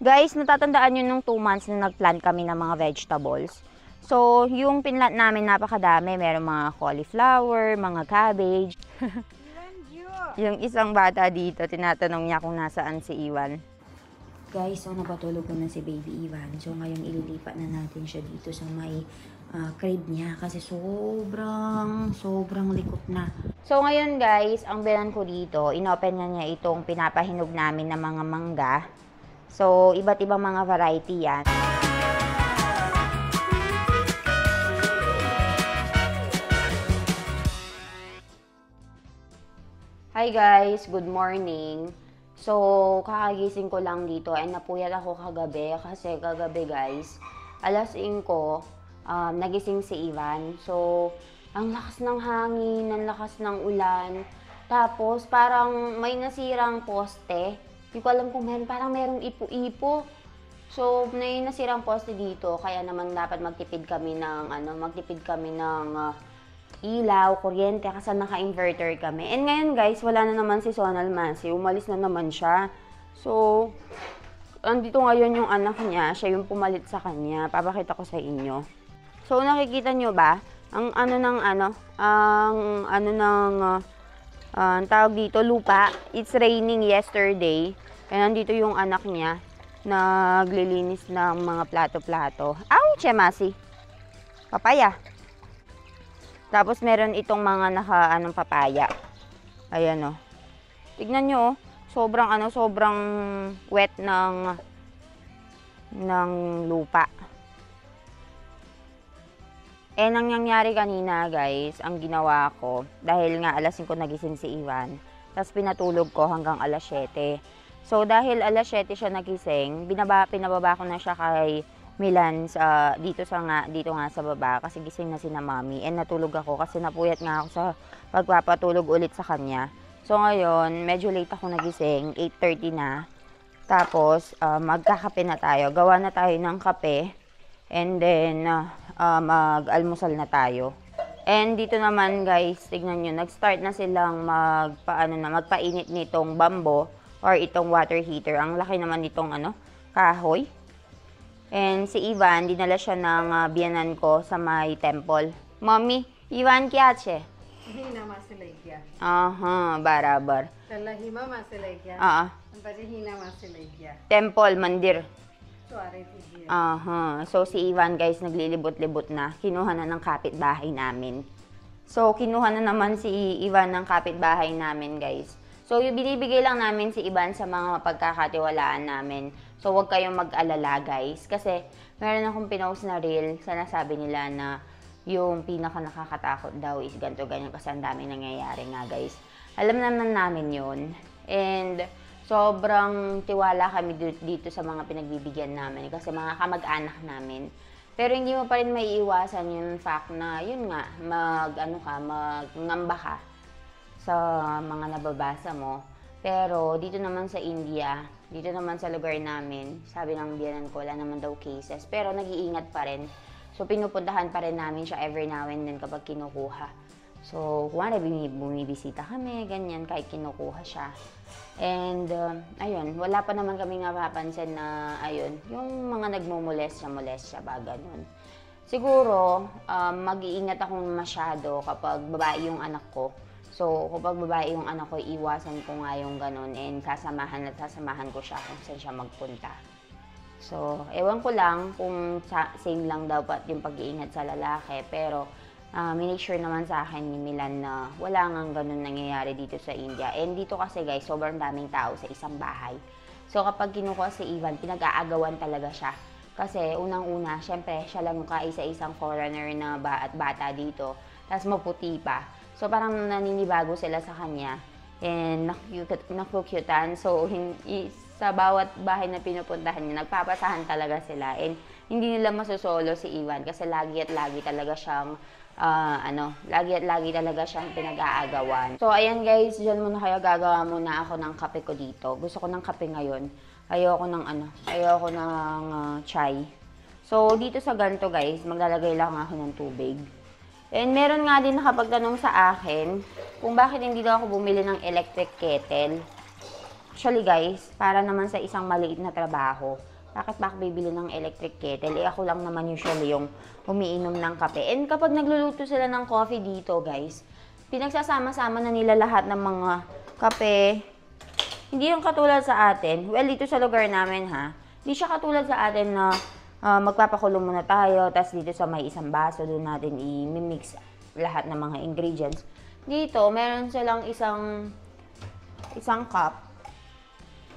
Guys, natatandaan nyo nung 2 months na nagplant kami ng mga vegetables. So, yung pinlant namin napakadami. Meron mga cauliflower, mga cabbage. Yung isang bata dito, tinatanong niya kung nasaan si Iwan. Guys, so napatulog ko na si baby Iwan. So, ngayon ililipat na natin siya dito sa may crib niya. Kasi sobrang likot na. So, ngayon guys, ang bilan ko dito, inopen niya itong pinapahinog namin na mga mangga. So, iba't ibang mga variety yan. Hi guys, good morning. So, kakagising ko lang dito and napuyat ako kagabi kasi kagabi guys, alas 5, nagising si Ivan. So, ang lakas ng hangin, ang lakas ng ulan. Tapos, parang may nasirang poste. Hindi ko alam kung parang merong ipo-ipo. So, may nasirang poste dito, kaya naman dapat magtipid kami ng ilaw, kuryente, kasi naka-inverter kami. And ngayon guys, wala na naman si Sonal Masi, umalis na naman siya. So, andito ngayon yung anak niya, siya yung pumalit sa kanya. Papakita ko sa inyo. So, nakikita nyo ba? Ang tawag dito, lupa. It's raining yesterday. Kaya nandito yung anak niya, naglilinis ng mga plato-plato. Ouch, Masi! Papaya. Tapos meron itong mga papaya. Ayan, oh. Tignan nyo, oh. Sobrang wet ng lupa. Ang nangyari kanina, guys, ang ginawa ko, dahil nga alas 5 nagising si Ivan, tapos pinatulog ko hanggang alas 7. So, dahil alas 7 siya nagising, pinababa ko na siya kay Milan dito nga sa baba kasi gising na sina Mami. And natulog ako kasi napuyat nga ako sa pagpapatulog ulit sa kanya. So, ngayon, medyo late ako nagising, 8:30 na. Tapos, magkakape na tayo. Gawa na tayo ng kape. And then, mag-almusal na tayo. And dito naman, guys, tignan nyo, nag-start na silang magpainit nitong bambo or itong water heater. Ang laki naman nitong kahoy. And si Ivan, dinala siya ng biyanan ko sa may temple. Mommy, Ivan kya che? Hina masile kya. Aha, barabar. Kala hima masile kya. Bari hina masile kya. Temple, mandir. Suare tigiya. Aha. So si Ivan guys, naglilibot-libot na. Kinuha na ng kapitbahay namin. So kinuha na naman si Ivan ng kapitbahay namin guys. So yung binibigay lang namin si Ivan sa mga pagkakatiwalaan namin. So huwag kayong mag-alala guys. Kasi meron akong pinost na reel. Sinasabi nila na yung pinaka nakakatakot daw is ganito ganyan kasi ang daming nangyayari nga guys. Alam naman namin yun. And sobrang tiwala kami dito sa mga pinagbibigyan namin kasi mga kamag-anak namin. Pero hindi mo pa rin maiiwasan yung fact na yun nga, magngamba ka sa mga nababasa mo. Pero dito naman sa India, dito naman sa lugar namin, sabi ng biyanan ko, wala naman daw cases. Pero nag-iingat pa rin. So pinupuntahan pa rin namin siya every now and then kapag kinukuha. So kung bumibisita kami, ganyan, kahit kinukuha siya. And ayun, wala pa naman kami napapansin na ayun, yung mga nagmumolestya ba, ganun. Siguro, mag-iingat akong masyado kapag babae yung anak ko. So, kapag babae yung anak ko, iwasan ko nga yung ganun and sasamahan ko siya kung saan siya magpunta. So, ewan ko lang kung same lang dapat yung pag-iingat sa lalaki. Pero, minake sure naman sa akin ni Milan na wala ngang ganun nangyayari dito sa India. And dito kasi guys, sobrang daming tao sa isang bahay. So, kapag kinukuha si Ivan, pinag-aagawan talaga siya. Kasi unang-una, syempre, siya lang kaisa-isang foreigner na bata dito. Tapos maputi pa. So, parang naninibago sila sa kanya. And nakukyutan. So, sa bawat bahay na pinupuntahan niya, nagpapasahan talaga sila. And hindi nila masusolo si Ivan kasi lagi at lagi talaga siyang pinag-aagawan. So, ayan guys, dyan muna kayo, gagawa muna ako ng kape ko dito. Gusto ko ng kape ngayon. Ayoko ng chai. So, dito sa ganito guys, maglalagay lang ako ng tubig. And meron nga din nakapagtanong sa akin kung bakit hindi daw ako bumili ng electric kettle. Actually guys, para naman sa isang maliit na trabaho, bakit ba ako bibili ng electric kettle? Eh ako lang naman usually yung umiinom ng kape. And kapag nagluluto sila ng coffee dito guys, pinagsasama-sama na nila lahat ng mga kape. Hindi yung katulad sa atin. Well, dito sa lugar namin ha, hindi siya katulad sa atin na magpapakulo muna tayo, tapos dito sa may isang baso, doon natin i-mix lahat ng mga ingredients. Dito, meron silang isang cup.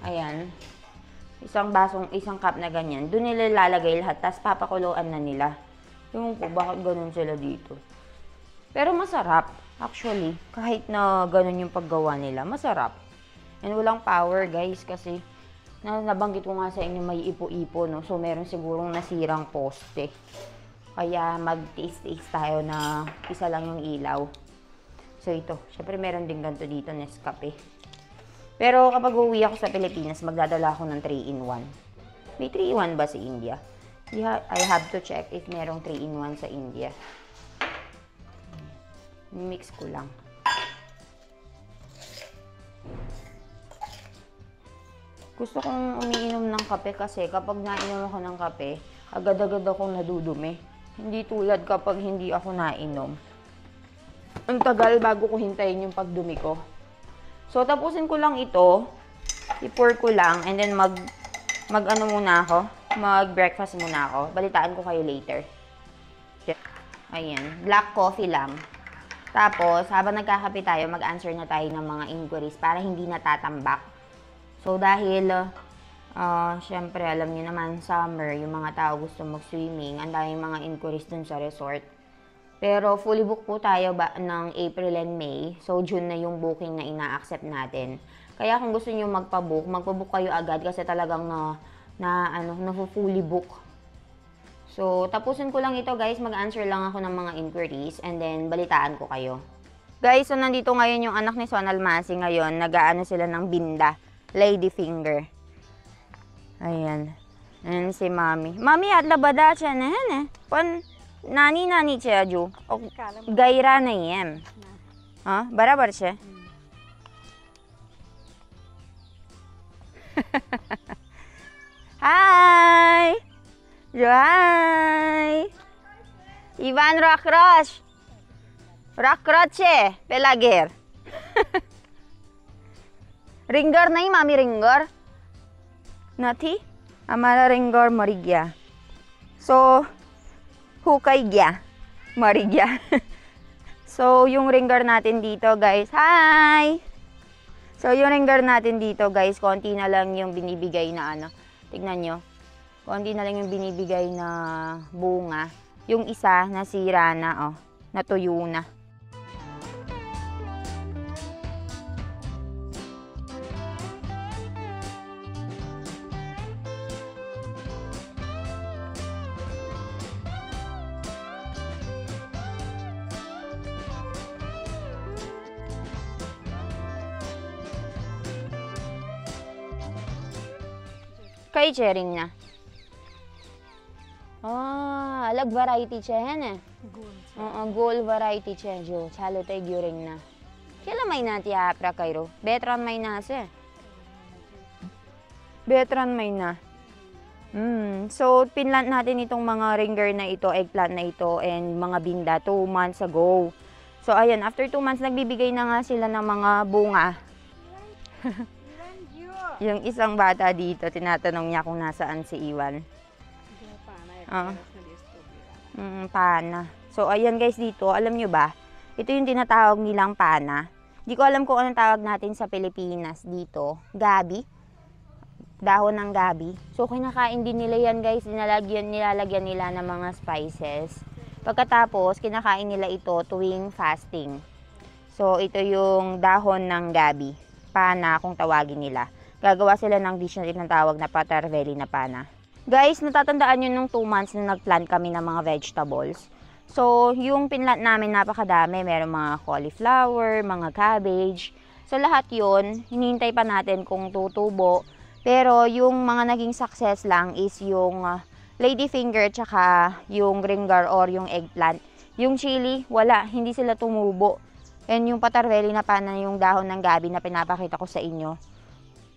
Ayan. Isang cup na ganyan. Doon nila lalagay lahat, tapos papakuluan na nila. Yung po, bakit ganun sila dito? Pero masarap, actually. Kahit na ganun yung paggawa nila, masarap. And walang power, guys, kasi nabanggit ko nga sa inyo may ipo-ipo, no? So, meron sigurong nasirang poste. Kaya mag-tiis-tiis tayo na isa lang yung ilaw. So, ito. Syempre, meron din ganito dito, Nescafe. Pero kapag uuwi ako sa Pilipinas, magdadala ako ng 3-in-1. May 3-in-1 ba sa India? I have to check if merong 3-in-1 sa India. Mix ko lang. Gusto kong umiinom ng kape kasi kapag nainom ako ng kape, agad-agad akong nadudumi. Hindi tulad kapag hindi ako nainom. Ang tagal bago ko hintayin yung pagdumi ko. So, tapusin ko lang ito. I-pour ko lang. And then, mag-ano muna ako. Mag-breakfast muna ako. Balitaan ko kayo later. Ayan. Black coffee lang. Tapos, habang nagkakape tayo, mag-answer na tayo ng mga inquiries para hindi natatambak. So, dahil, syempre, alam niyo naman, summer, yung mga tao gusto mag-swimming. Ang daming mga inquiries dun sa resort. Pero fully book po tayo ng April and May. So, June na yung booking na ina-accept natin. Kaya kung gusto niyo magpa-book kayo agad kasi talagang na-fully book. So, tapusin ko lang ito guys. Mag-answer lang ako ng mga inquiries and then balitaan ko kayo. Guys, so nandito ngayon yung anak ni Sonal Masi ngayon. Nag-aano sila ng binda. Lady finger. Ayan. Ayan si Mami. Mami, atla bada siya na yan eh. नानी છે હજુ ગયરા નહીં એમ હા બરાબર છે હાય જો હાય Ivan Rockrush છે પેલા ઘેર રિંગર નહીં મામી રિંગર નથી અમારા રિંગર મરી ગયા so hukay gya. Marigya. So, yung ringer natin dito, guys. Hi! So, yung ringer natin dito, guys, konti na lang yung binibigay na ano. Tignan nyo. Konti na lang yung binibigay na bunga. Yung isa, nasira na, oh. Natuyo na. कई चेरिंग ना अलग वैरायटी है ने गोल वैरायटी है जो चालू तय ग्योरिंग ना केला महीना थी आपरा करो 2-3 महीना से 2-3 महीना so pinlant natin itong mga ringer na ito, eggplant na ito and mga binda 2 months ago. So ayan, after 2 months nagbibigay na nga sila ng mga bunga. Yung isang bata dito, tinatanong niya kung nasaan si Iwan. Pana. So, ayan guys dito, alam nyo ba? Ito yung tinatawag nilang pana. Di ko alam kung anong tawag natin sa Pilipinas dito. Gabi. Dahon ng gabi. So, kinakain din nila yan guys. Nilalagyan nila ng mga spices. Pagkatapos, kinakain nila ito tuwing fasting. So, ito yung dahon ng gabi. Pana kung tawagin nila. Gagawa sila ng dish na tinatawag na patarvelli na pana. Guys, natatandaan nyo nung 2 months na nagplant kami ng mga vegetables. So, yung pinlant namin napakadami. Meron mga cauliflower, mga cabbage. So, lahat yun, hinihintay pa natin kung tutubo. Pero, yung mga naging success lang is yung ladyfinger tsaka yung ringar or yung eggplant. Yung chili, wala. Hindi sila tumubo. And yung patarvelli na pana, yung dahon ng gabi na pinapakita ko sa inyo.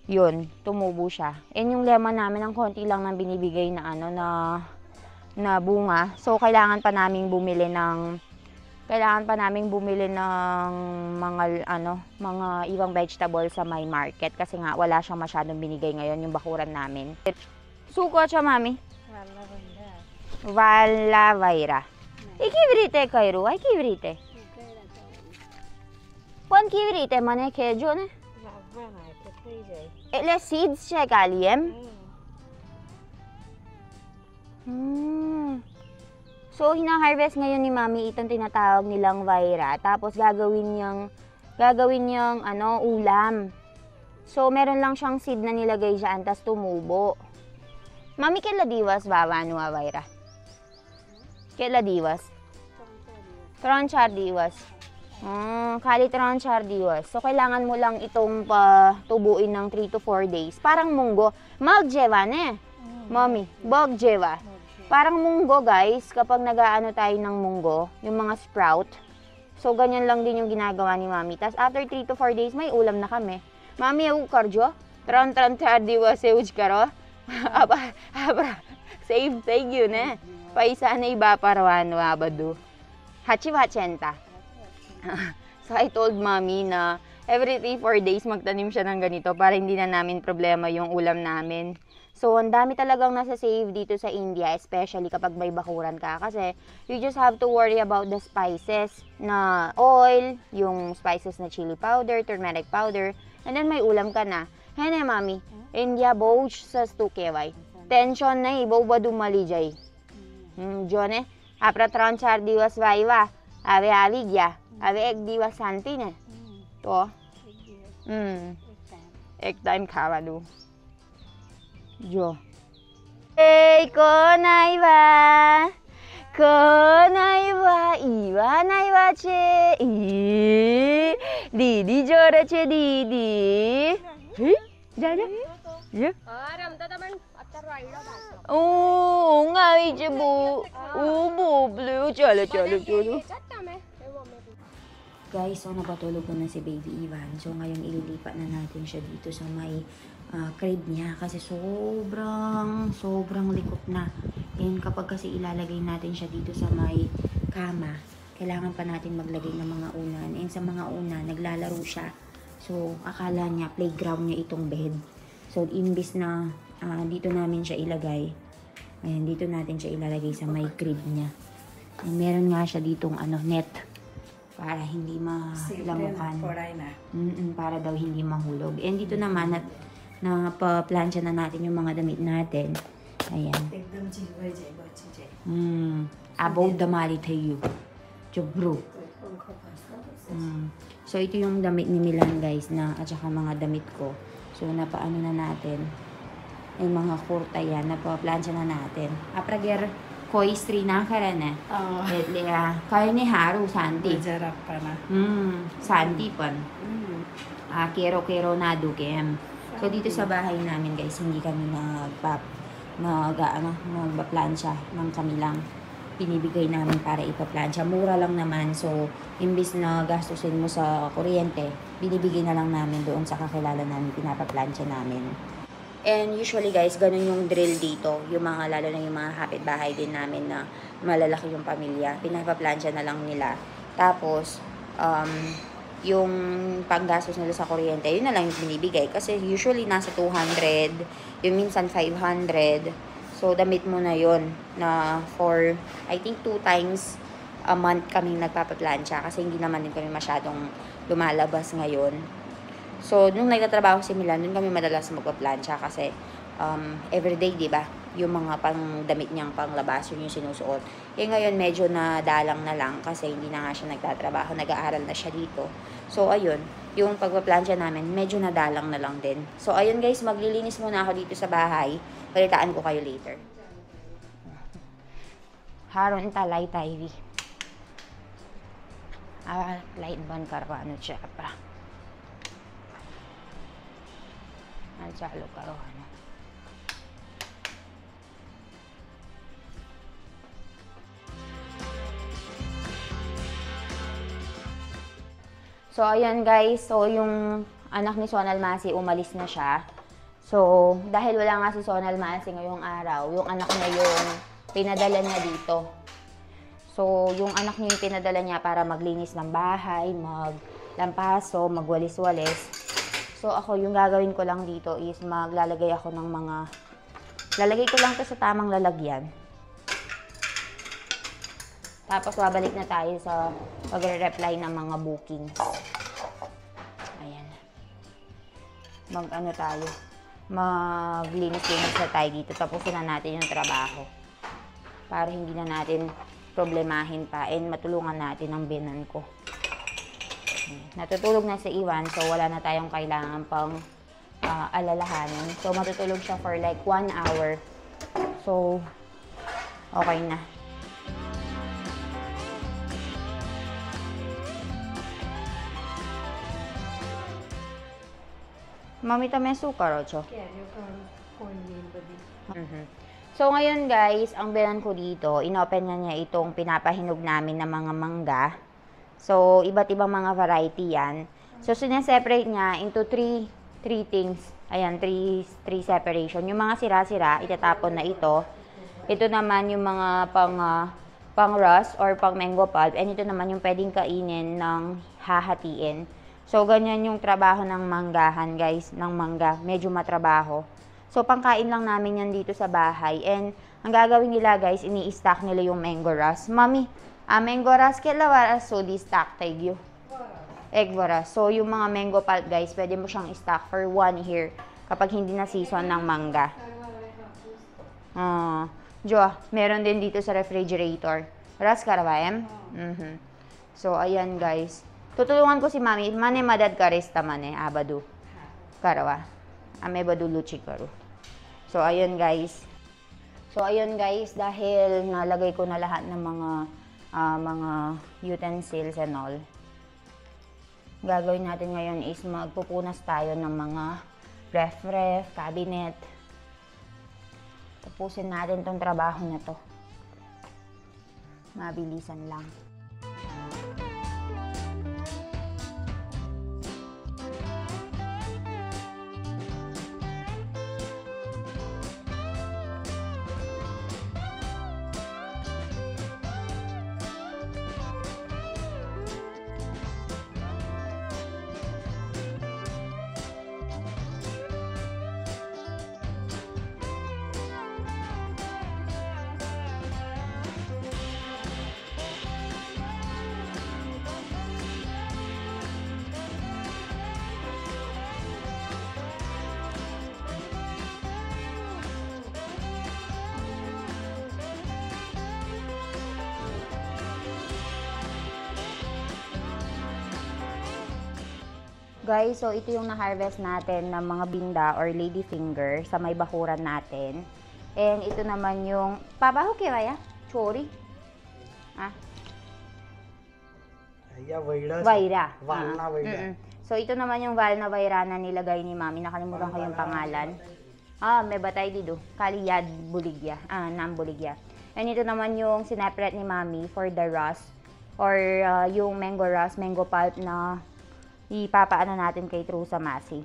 yun, tumubo siya. And yung lemon namin, ang konti lang nang binibigay na ano, na bunga. So, kailangan pa naming bumili ng mga ibang vegetable sa my market kasi nga wala siyang masyadong binigay ngayon yung bakuran namin. Suko siya, mami. Vala Vaira. Ikivrite kairu, ay kivrite. Kwan kivrite mane kejo ne? Ele seeds siya kaliem. So, hina-harvest ngayon ni Mami itong tinatawag nilang Vaira. Tapos, gagawin niyang ulam. So, meron lang siyang seed na nilagay dyan, tapos tumubo. Mami, kela diwas baba nuwa Vaira? Kela diwas? Tronchar diwas. Kali tronchar diwas. So, kailangan mo lang itong tubuin ng 3 to 4 days. Parang munggo. Magjeva ne? Mami, bogjeva. Parang munggo, guys, kapag nag-aano tayo ng munggo, yung mga sprout. So, ganyan lang din yung ginagawa ni Mami. Tapos, after 3 to 4 days, may ulam na kami. Mami, ako karjo? Tran tardiwa seuj karo? Abra, save, thank you, ne? Paisa na iba parawan, wabado. Hachi-hachenta. So, I told Mami na every 3-4 days, magtanim siya ng ganito para hindi na namin problema yung ulam namin. So, ang dami talagang nasa-save dito sa India, especially kapag may bakuran ka. Kasi, you just have to worry about the spices na oil, yung spices na chili powder, turmeric powder, and then may ulam ka na. Hene, Mami, India bouch sa stukeway. Tension na ibaw ba dumali jay? Jone, apra tranchar diwas vaiva, ave aligya, ave ek diwas santi ne. To? Ek time kawadu. Jo. Hey, konaiwa. Konaiwa. Iwa naiwa che. Didi jora che didi. Jaja. Ya. Oh, ngai che bu. Bu blue chalo. Guys, so napatulog ko na si Baby Ivan. So ngayon ililipat na natin siya dito sa may crib niya kasi sobrang likot na. And kapag kasi ilalagay natin siya dito sa may kama, kailangan pa natin maglagay ng mga unan. And sa mga unan, naglalaro siya. So akala niya playground niya itong bed. So imbis na dito namin siya ilagay, ayan, dito natin siya ilalagay sa may crib niya. And meron nga siya ditong net para hindi malamukan. Para daw hindi mahulog. And dito naman, pa-plancha na natin yung mga damit natin. Ayan. About the mali tayo. Jobro. So, ito yung damit ni Milan, guys, at saka mga damit ko. So, napaano na natin. Yung mga kurta yan, napa-plancha na natin. Aprager, koi istri na karana. Kaya ni Haru, Santi. Santi pan. Kero na dukem. So, dito sa bahay namin, guys, hindi kami nagpa-plancha ng kamilang pinibigay namin para ipa-plancha. Mura lang naman. So, imbis na gastusin mo sa kuryente, binibigay na lang namin doon sa kakilala namin, pinapa-plancha namin. And usually, guys, ganun yung drill dito. Yung lalo na yung mga kapitbahay din namin na malalaki yung pamilya. Pinapa-plancha na lang nila. Tapos, yung panggastos nila sa kuryente, yun na lang yung binibigay. Kasi usually nasa 200, yung minsan 500. So, damit mo na yun na for, I think 2 times a month kaming nagpapaplancha. Kasi hindi naman din kami masyadong lumalabas ngayon. So, nung nagtatrabaho si Milan, dun kami madalas magpaplancha kasi everyday, di ba? Yung mga damit niyang panglabas, yun yung sinusuot. Ngayon, medyo nadalang na lang kasi hindi na nga siya nagtatrabaho, nag-aaral na siya dito. So, ayun, yung pagpaplansya namin, medyo nadalang na lang din. So, ayun guys, maglilinis muna ako dito sa bahay. Balitaan ko kayo later. Haron talay tayo. Light ban karwano siya pa. Chalo karwano. So, ayan guys. So, yung anak ni Sonal Masi, umalis na siya. So, dahil wala nga si Sonal Masi ngayong araw, yung anak niya yung pinadala niya dito. So, yung anak niya yung pinadala niya para maglinis ng bahay, maglampaso, magwalis-walis. So, ako yung gagawin ko lang dito is maglalagay ako ng mga, lalagay ko lang to sa tamang lalagyan. Tapos, babalik na tayo sa pagre-reply ng mga bookings. Ayan. Mag-ano tayo. Maglinis-linis na tayo dito. Tapusin na natin yung trabaho. Para hindi na natin problemahin pa and matulungan natin ang binan ko. Natutulog na si Iwan, so wala na tayong kailangan pang alalahanin. So, matutulog siya for like 1 hour. So, okay na. Mami, may sukar, Ocho. Carry ko cornmeal ba din? So, ngayon guys, ang bilan ko dito, inopen niya itong pinapahinog namin ng mga mangga. So, iba't ibang mga variety yan. So, sineseparate niya into three things. Ayan, three separation. Yung mga sira-sira, itatapon na ito. Ito naman yung mga pang rust or pang mango pulp. And ito naman yung pwedeng kainin ng hahatiin. So, ganyan yung trabaho ng manggahan, guys, ng mangga. Medyo matrabaho. So, pangkain lang namin yan dito sa bahay. And, ang gagawin nila, guys, ini-stack nila yung mango rust. Mami, mango rust, kailangan so di-stack tayo. Egg waras. So, yung mga mango pulp, guys, pwede mo siyang i-stack for 1 year kapag hindi na season ng mangga. Meron din dito sa refrigerator. Ras karabayam? So, ayan, guys. Tutulungan ko si Mami. Mane madad karista mane, abadu. Karawa. Ame badu luchi karu. So, ayun guys. Dahil nalagay ko na lahat ng mga utensils and all. Gagawin natin ngayon is magpupunas tayo ng mga ref, cabinet. Tapusin natin tong trabaho na to. Mabilisan lang. Guys, so ito yung na-harvest natin ng mga binda or ladyfinger sa may bakuran natin. And ito naman yung, pabaho kaya? Chori? Vaira. Valna Vaira. So ito naman yung Valna Vaira na nilagay ni Mami. Nakalimutan ko yung pangalan. May batay dito. Kaliyad Buligya. Nam Buligya. And ito naman yung sineparate ni Mami for the rust or yung mango rust, mango pulp na ipapaano natin kay Trusa Masi.